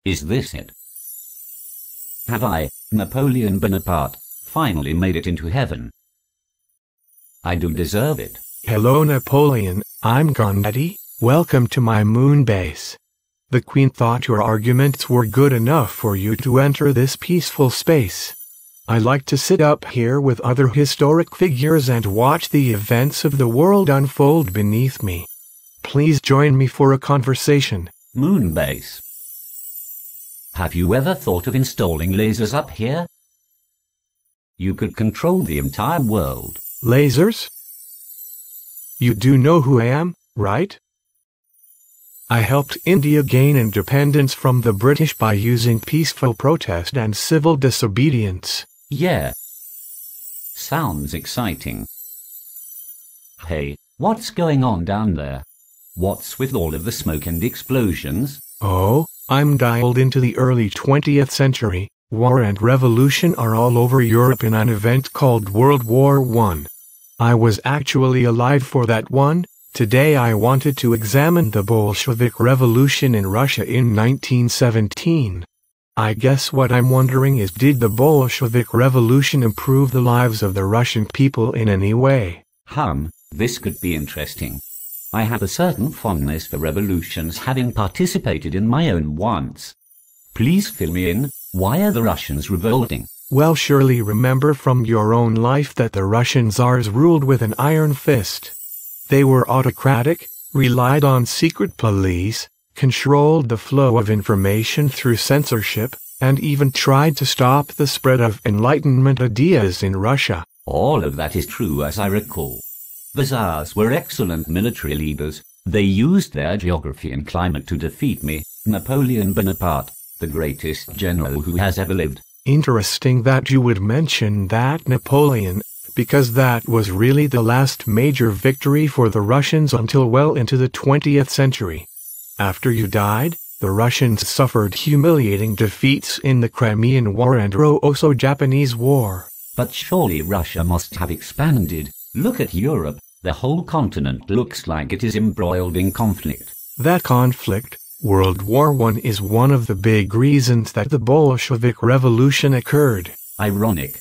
Is this it? Have I, Napoleon Bonaparte, finally made it into heaven? I do deserve it. Hello Napoleon, I'm Gandhi, welcome to my moon base. The Queen thought your arguments were good enough for you to enter this peaceful space. I like to sit up here with other historic figures and watch the events of the world unfold beneath me. Please join me for a conversation. Moonbase. Have you ever thought of installing lasers up here? You could control the entire world. Lasers? You do know who I am, right? I helped India gain independence from the British by using peaceful protest and civil disobedience. Yeah. Sounds exciting. Hey, what's going on down there? What's with all of the smoke and explosions? Oh, I'm dialed into the early 20th century. War and revolution are all over Europe in an event called World War I. I was actually alive for that one. Today I wanted to examine the Bolshevik Revolution in Russia in 1917. I guess what I'm wondering is, did the Bolshevik Revolution improve the lives of the Russian people in any way? This could be interesting. I have a certain fondness for revolutions, having participated in my own once. Please fill me in. Why are the Russians revolting? Well, surely remember from your own life that the Russian Tsars ruled with an iron fist. They were autocratic, relied on secret police, controlled the flow of information through censorship, and even tried to stop the spread of Enlightenment ideas in Russia. All of that is true, as I recall. The Tsars were excellent military leaders. They used their geography and climate to defeat me, Napoleon Bonaparte, the greatest general who has ever lived. Interesting that you would mention that, Napoleon, because that was really the last major victory for the Russians until well into the 20th century. After you died, the Russians suffered humiliating defeats in the Crimean War and Russo-Japanese War. But surely Russia must have expanded. Look at Europe. The whole continent looks like it is embroiled in conflict. That conflict, World War I, is one of the big reasons that the Bolshevik Revolution occurred. Ironic.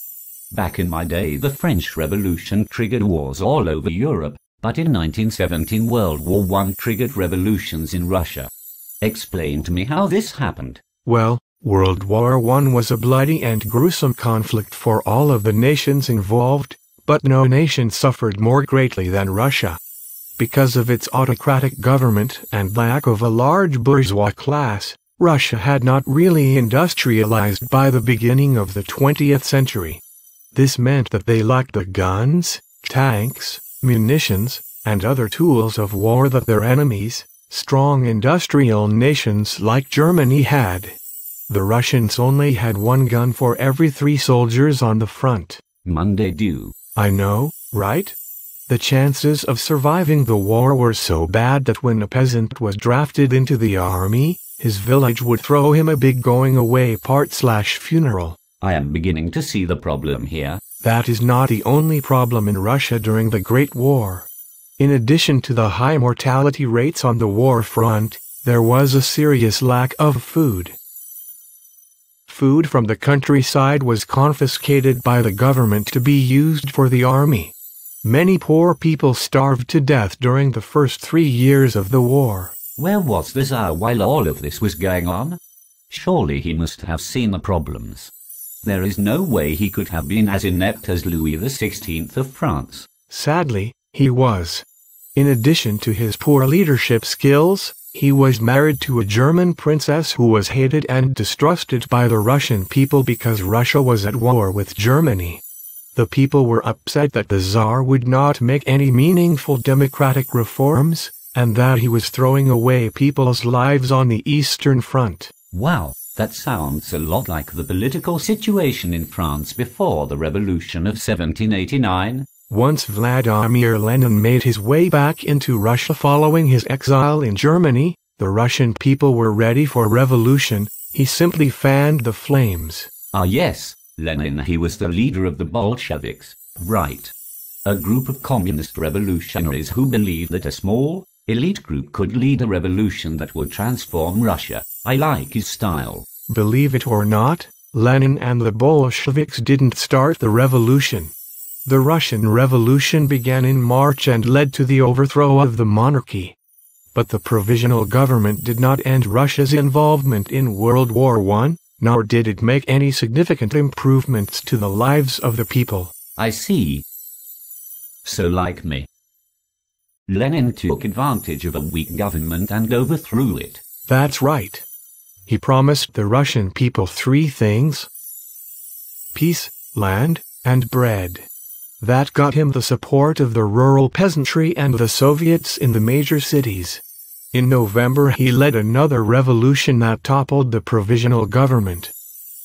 Back in my day, the French Revolution triggered wars all over Europe, but in 1917 World War I triggered revolutions in Russia. Explain to me how this happened. Well, World War I was a bloody and gruesome conflict for all of the nations involved, but no nation suffered more greatly than Russia. Because of its autocratic government and lack of a large bourgeois class, Russia had not really industrialized by the beginning of the 20th century. This meant that they lacked the guns, tanks, munitions, and other tools of war that their enemies, strong industrial nations like Germany, had. The Russians only had one gun for every 3 soldiers on the front. Monday Dew. I know, right? The chances of surviving the war were so bad that when a peasant was drafted into the army, his village would throw him a big going-away part/funeral. I am beginning to see the problem here. That is not the only problem in Russia during the Great War. In addition to the high mortality rates on the war front, there was a serious lack of food. Food from the countryside was confiscated by the government to be used for the army. Many poor people starved to death during the first 3 years of the war. Where was the Tsar while all of this was going on? Surely he must have seen the problems. There is no way he could have been as inept as Louis XVI of France. Sadly, he was. In addition to his poor leadership skills, he was married to a German princess who was hated and distrusted by the Russian people because Russia was at war with Germany. The people were upset that the Tsar would not make any meaningful democratic reforms, and that he was throwing away people's lives on the Eastern Front. Wow, that sounds a lot like the political situation in France before the Revolution of 1789. Once Vladimir Lenin made his way back into Russia following his exile in Germany, the Russian people were ready for revolution. He simply fanned the flames. Ah yes, Lenin, he was the leader of the Bolsheviks, right. A group of communist revolutionaries who believed that a small, elite group could lead a revolution that would transform Russia. I like his style. Believe it or not, Lenin and the Bolsheviks didn't start the revolution. The Russian Revolution began in March and led to the overthrow of the monarchy. But the provisional government did not end Russia's involvement in World War I, nor did it make any significant improvements to the lives of the people. I see. So like me. Lenin took advantage of a weak government and overthrew it. That's right. He promised the Russian people three things: peace, land, and bread. That got him the support of the rural peasantry and the Soviets in the major cities. In November he led another revolution that toppled the provisional government.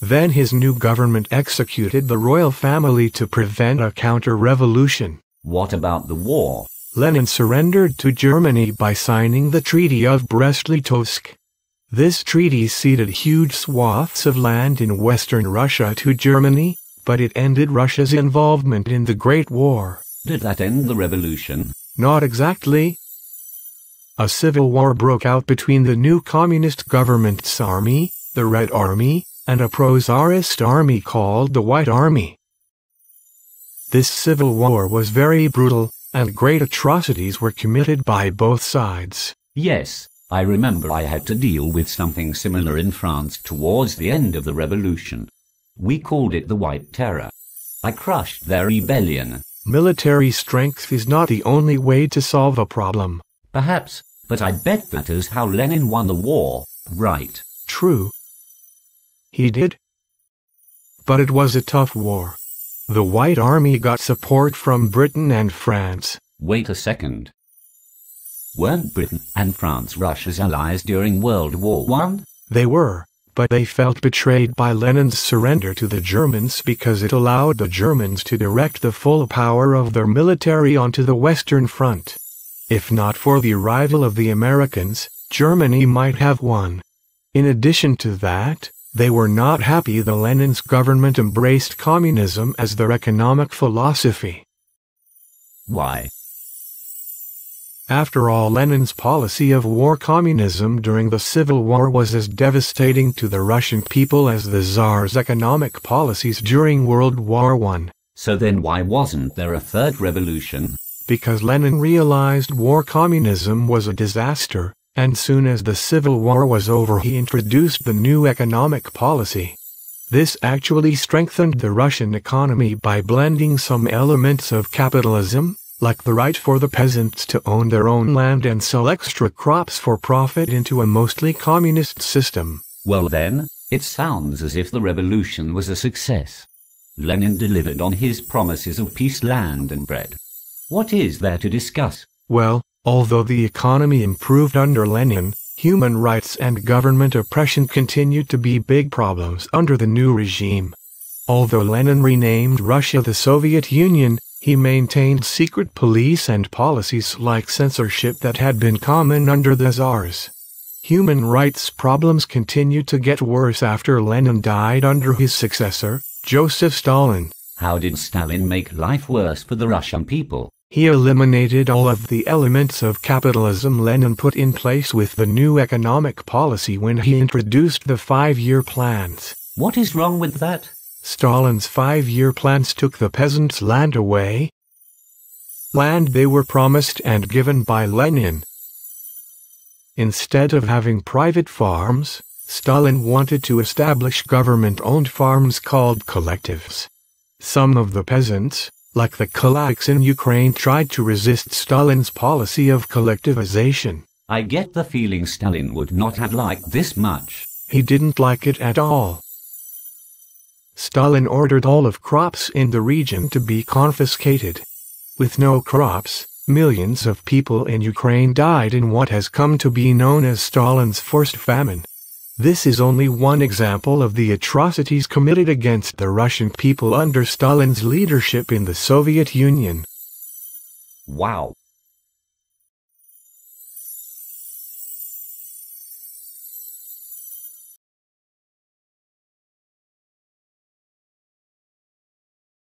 Then his new government executed the royal family to prevent a counter-revolution. What about the war? Lenin surrendered to Germany by signing the Treaty of Brest-Litovsk. This treaty ceded huge swaths of land in western Russia to Germany, but it ended Russia's involvement in the Great War. Did that end the revolution? Not exactly. A civil war broke out between the new communist government's army, the Red Army, and a pro-Tsarist army called the White Army. This civil war was very brutal, and great atrocities were committed by both sides. Yes, I remember I had to deal with something similar in France towards the end of the revolution. We called it the White Terror. I crushed their rebellion. Military strength is not the only way to solve a problem. Perhaps, but I bet that is how Lenin won the war, right? True. He did. But it was a tough war. The White Army got support from Britain and France. Wait a second. Weren't Britain and France Russia's allies during World War I? They were, but they felt betrayed by Lenin's surrender to the Germans because it allowed the Germans to direct the full power of their military onto the Western Front. If not for the arrival of the Americans, Germany might have won. In addition to that, they were not happy that Lenin's government embraced communism as their economic philosophy. Why? After all, Lenin's policy of war communism during the Civil War was as devastating to the Russian people as the Tsar's economic policies during World War I. So then why wasn't there a third revolution? Because Lenin realized war communism was a disaster, and soon as the Civil War was over he introduced the new economic policy. This actually strengthened the Russian economy by blending some elements of capitalism, like the right for the peasants to own their own land and sell extra crops for profit, into a mostly communist system. Well then, it sounds as if the revolution was a success. Lenin delivered on his promises of peace, land and bread. What is there to discuss? Well, although the economy improved under Lenin, human rights and government oppression continued to be big problems under the new regime. Although Lenin renamed Russia the Soviet Union, he maintained secret police and policies like censorship that had been common under the Tsars. Human rights problems continued to get worse after Lenin died under his successor, Joseph Stalin. How did Stalin make life worse for the Russian people? He eliminated all of the elements of capitalism Lenin put in place with the new economic policy when he introduced the 5-year plans. What is wrong with that? Stalin's 5-year plans took the peasants' land away. Land they were promised and given by Lenin. Instead of having private farms, Stalin wanted to establish government-owned farms called collectives. Some of the peasants, like the kulaks in Ukraine, tried to resist Stalin's policy of collectivization. I get the feeling Stalin would not have liked this much. He didn't like it at all. Stalin ordered all of crops in the region to be confiscated. With no crops, millions of people in Ukraine died in what has come to be known as Stalin's forced famine. This is only one example of the atrocities committed against the Russian people under Stalin's leadership in the Soviet Union. Wow.